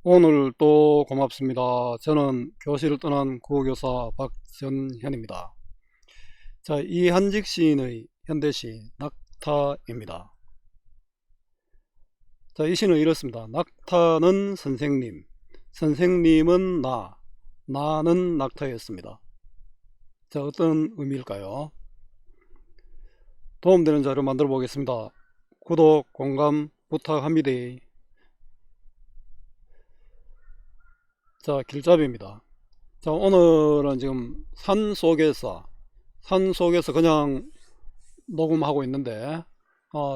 오늘 또 고맙습니다. 저는 교실을 떠난 국어교사 박전현입니다. 자, 이한직 시인의 현대시 낙타입니다. 자, 이 시는 이렇습니다. 낙타는 선생님, 선생님은 나는 낙타였습니다. 자, 어떤 의미일까요? 도움되는 자료 만들어 보겠습니다. 구독, 공감 부탁합니다. 자, 길잡이입니다. 자, 오늘은 지금 산 속에서 그냥 녹음하고 있는데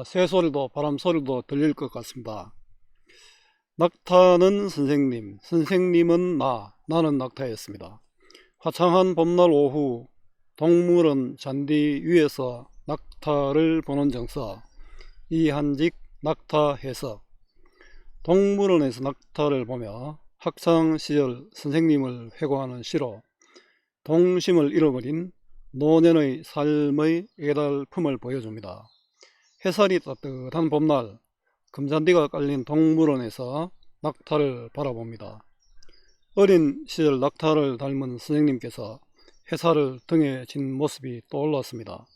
새 소리도 바람 소리도 들릴 것 같습니다. 낙타는 선생님, 선생님은 나는 낙타였습니다. 화창한 봄날 오후 동물원 잔디 위에서 낙타를 보는 정서. 이한직 낙타 해석. 동물원에서 낙타를 보며 학창시절 선생님을 회고하는 시로 동심을 잃어버린 노년의 삶의 애달픔을 보여줍니다. 햇살이 따뜻한 봄날 금잔디가 깔린 동물원에서 낙타를 바라봅니다. 어린 시절 낙타를 닮은 선생님께서 햇살을 등에 진 모습이 떠올랐습니다.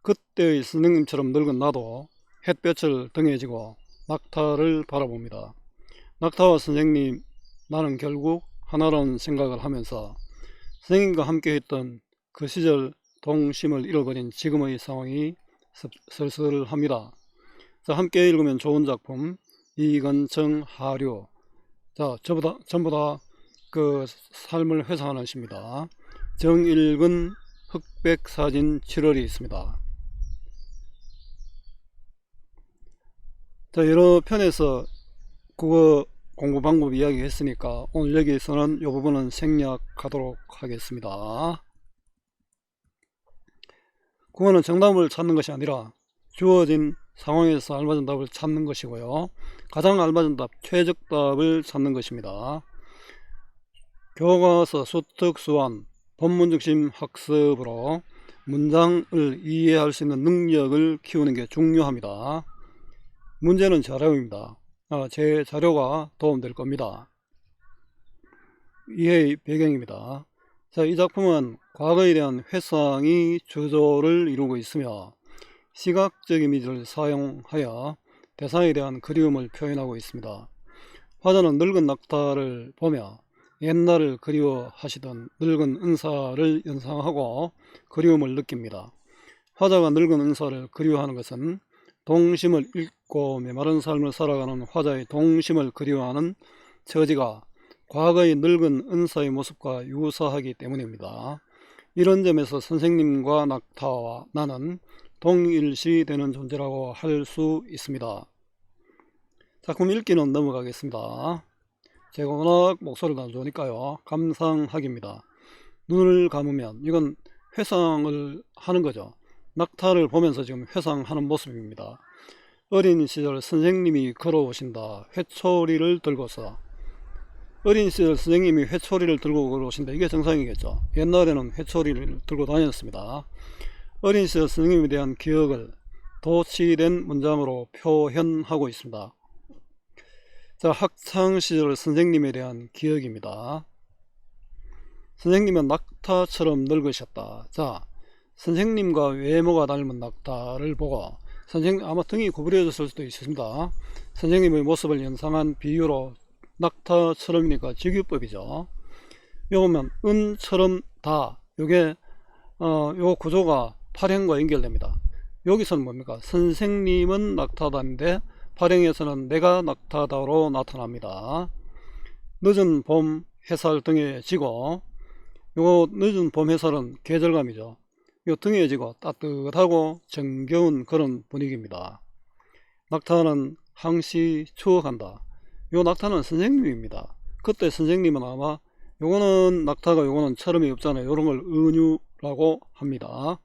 그때의 선생님처럼 늙은 나도 햇볕을 등에 지고 낙타를 바라봅니다. 낙타와 선생님, 나는 결국 하나라는 생각을 하면서 선생님과 함께 했던 그 시절 동심을 잃어버린 지금의 상황이 쓸쓸합니다. 자, 함께 읽으면 좋은 작품 이건청 하류. 자, 전부 다 그 삶을 회상하는 시입니다. 정일근 흑백사진 7월이 있습니다. 자, 여러 편에서 국어 공부 방법 이야기 했으니까 오늘 여기서는 이 부분은 생략하도록 하겠습니다. 국어는 정답을 찾는 것이 아니라 주어진 상황에서 알맞은 답을 찾는 것이고요. 가장 알맞은 답, 최적답을 찾는 것입니다. 교과서 수특수한 본문중심 학습으로 문장을 이해할 수 있는 능력을 키우는 게 중요합니다. 문제는 자료입니다. 제 자료가 도움될 겁니다. 이해의 배경입니다. 자, 이 작품은 과거에 대한 회상이 주조를 이루고 있으며 시각적 이미지를 사용하여 대상에 대한 그리움을 표현하고 있습니다. 화자는 늙은 낙타를 보며 옛날을 그리워하시던 늙은 은사를 연상하고 그리움을 느낍니다. 화자가 늙은 은사를 그리워하는 것은 동심을 잃고 메마른 삶을 살아가는 화자의 동심을 그리워하는 처지가 과거의 늙은 은사의 모습과 유사하기 때문입니다. 이런 점에서 선생님과 낙타와 나는 동일시 되는 존재라고 할 수 있습니다. 작품 읽기는 넘어가겠습니다. 제가 워낙 목소리가 안 좋으니까요. 감상하기입니다. 눈을 감으면 이건 회상을 하는 거죠. 낙타를 보면서 지금 회상하는 모습입니다. 어린 시절 선생님이 걸어오신다. 회초리를 들고서. 어린 시절 선생님이 회초리를 들고 걸어오신다. 이게 정상이겠죠. 옛날에는 회초리를 들고 다녔습니다. 어린 시절 선생님에 대한 기억을 도치된 문장으로 표현하고 있습니다. 자, 학창시절 선생님에 대한 기억입니다. 선생님은 낙타처럼 늙으셨다. 자, 선생님과 외모가 닮은 낙타를 보고 선생님 아마 등이 구부려졌을 수도 있습니다. 선생님의 모습을 연상한 비유로 낙타처럼이니까 직유법이죠. 여기 보면 은처럼 다, 요게 요 구조가 발행과 연결됩니다. 여기서는 뭡니까? 선생님은 낙타다인데 발행에서는 내가 낙타다로 나타납니다. 늦은 봄 햇살 등에 지고, 요 늦은 봄 햇살은 계절감이죠. 요 등에 지고 따뜻하고 정겨운 그런 분위기입니다. 낙타는 항시 추억한다. 요 낙타는 선생님입니다. 그때 선생님은 아마 요거는 낙타가 요거는 처럼이 없잖아요. 요런 걸 은유라고 합니다.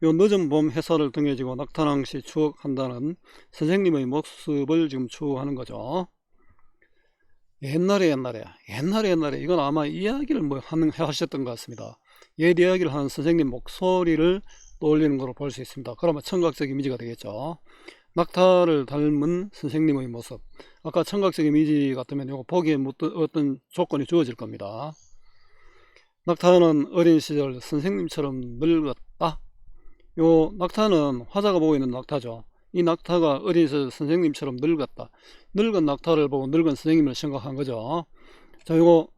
요 늦은 봄 햇살을 등에 지고 낙타는 항시 추억한다는 선생님의 모습을 지금 추억하는 거죠. 옛날에 이건 아마 이야기를 하셨던 것 같습니다. 옛 이야기를 하는 선생님 목소리를 떠올리는 것으로 볼 수 있습니다. 그러면 청각적 이미지가 되겠죠. 낙타를 닮은 선생님의 모습. 아까 청각적 이미지 같으면 이거 보기에 어떤 조건이 주어질 겁니다. 낙타는 어린 시절 선생님처럼 늙었다. 요 낙타는 화자가 보고 있는 낙타죠. 이 낙타가 어린 시절 선생님처럼 늙었다. 늙은 낙타를 보고 늙은 선생님을 생각한 거죠. 자, 요거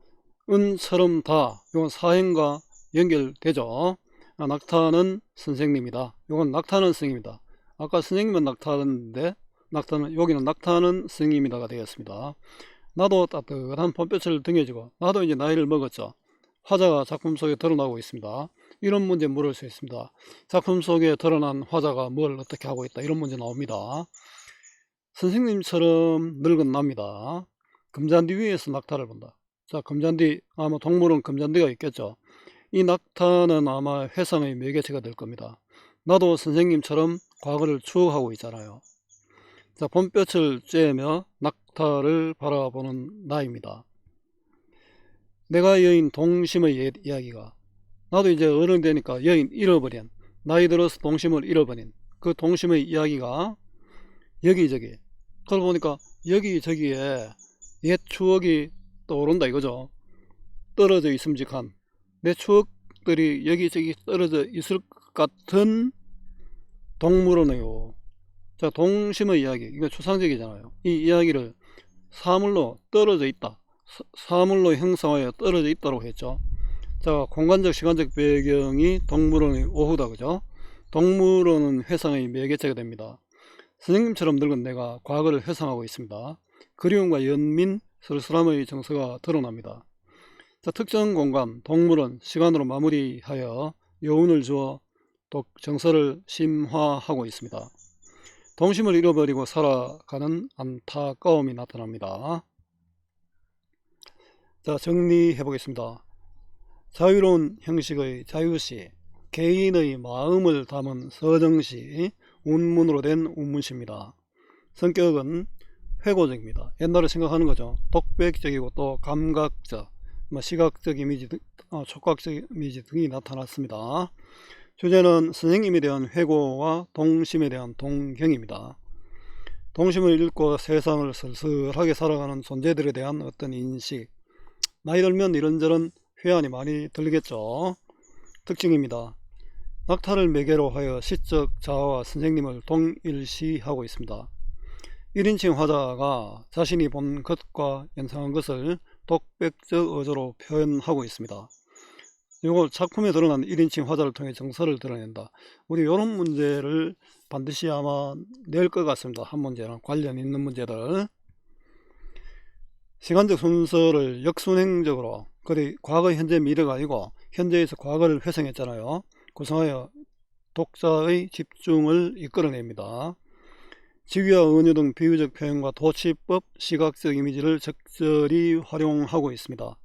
은처럼 다, 요건 사행과 연결되죠. 낙타는 선생님이다. 요건 낙타는 선생님이다. 아까 선생님은 낙타인데 여기는 낙타는 선생님이다가 되겠습니다. 나도 따뜻한 봄볕을 등에 지고 나도 이제 나이를 먹었죠. 화자가 작품 속에 드러나고 있습니다. 이런 문제 물을 수 있습니다. 작품 속에 드러난 화자가 뭘 어떻게 하고 있다, 이런 문제 나옵니다. 선생님처럼 늙은 납니다. 금잔디 위에서 낙타를 본다. 자, 금잔디, 아마 동물은 금잔디가 있겠죠. 이 낙타는 아마 회상의 매개체가 될 겁니다. 나도 선생님처럼 과거를 추억하고 있잖아요. 자, 봄볕을 쬐며 낙타를 바라보는 나입니다. 내가 여인 동심의 이야기가, 나도 이제 어른 되니까 여인 잃어버린, 나이 들어서 동심을 잃어버린 그 동심의 이야기가 여기저기, 그러고 보니까 여기저기에 옛 추억이 떠오른다 이거죠. 떨어져 있음직한 내 추억들이 여기저기 떨어져 있을 것 같은 동물원이요. 자, 동심의 이야기, 이거 추상적이잖아요. 이 이야기를 사물로 떨어져 있다, 사물로 형성하여 떨어져 있다고 했죠. 자, 공간적 시간적 배경이 동물원의 오후다, 그죠? 동물원은 회상의 매개체가 됩니다. 선생님처럼 늙은 내가 과거를 회상하고 있습니다. 그리움과 연민, 쓸쓸함의 정서가 드러납니다. 자, 특정 공간, 동물원, 시간으로 마무리하여 여운을 주어 또 정서를 심화하고 있습니다. 동심을 잃어버리고 살아가는 안타까움이 나타납니다. 자, 정리해 보겠습니다. 자유로운 형식의 자유시, 개인의 마음을 담은 서정시, 운문으로 된 운문시입니다. 성격은 회고적입니다. 옛날에 생각하는 거죠. 독백적이고 또 감각적, 시각적 이미지, 촉각적 이미지 등이 나타났습니다. 주제는 선생님에 대한 회고와 동심에 대한 동경입니다. 동심을 잃고 세상을 쓸쓸하게 살아가는 존재들에 대한 어떤 인식, 나이 들면 이런저런 회한이 많이 들겠죠. 특징입니다. 낙타를 매개로 하여 시적 자아와 선생님을 동일시하고 있습니다. 1인칭 화자가 자신이 본 것과 연상한 것을 독백적 어조로 표현하고 있습니다. 이걸 작품에 드러난 1인칭 화자를 통해 정서를 드러낸다. 우리 이런 문제를 반드시 아마 낼 것 같습니다. 한 문제랑 관련 있는 문제들. 시간적 순서를 역순행적으로, 그리 과거, 현재, 미래가 아니고 현재에서 과거를 회상했잖아요. 구성하여 독자의 집중을 이끌어냅니다. 직위와 은유 등 비유적 표현과 도치법, 시각적 이미지를 적절히 활용하고 있습니다.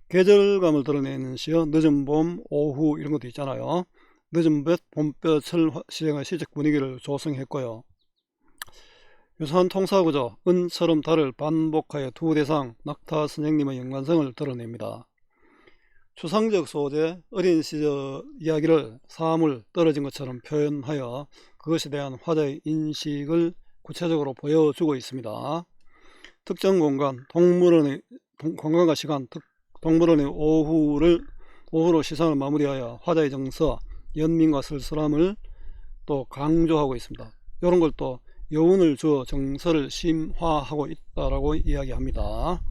계절감을 드러내는 시어 늦은 봄, 오후 이런 것도 있잖아요. 늦은 봄볕을 시행한 시적 분위기를 조성했고요. 유사한 통사구조, 은처럼 달을 반복하여 두 대상, 낙타 선생님의 연관성을 드러냅니다. 추상적 소재, 어린 시절 이야기를 사물, 떨어진 것처럼 표현하여 그것에 대한 화자의 인식을 구체적으로 보여주고 있습니다. 특정 공간, 동물원의 공간과 시간, 동물원의 오후로 시상을 마무리하여 화자의 정서, 연민과 쓸쓸함을 또 강조하고 있습니다. 이런 걸 또 여운을 주어 정서를 심화하고 있다라고 이야기합니다.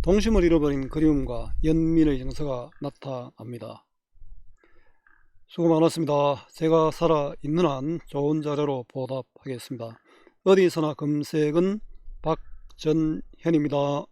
동심을 잃어버린 그리움과 연민의 정서가 나타납니다. 수고 많았습니다. 제가 살아있는 한 좋은 자료로 보답하겠습니다. 어디서나 검색은 박전현입니다.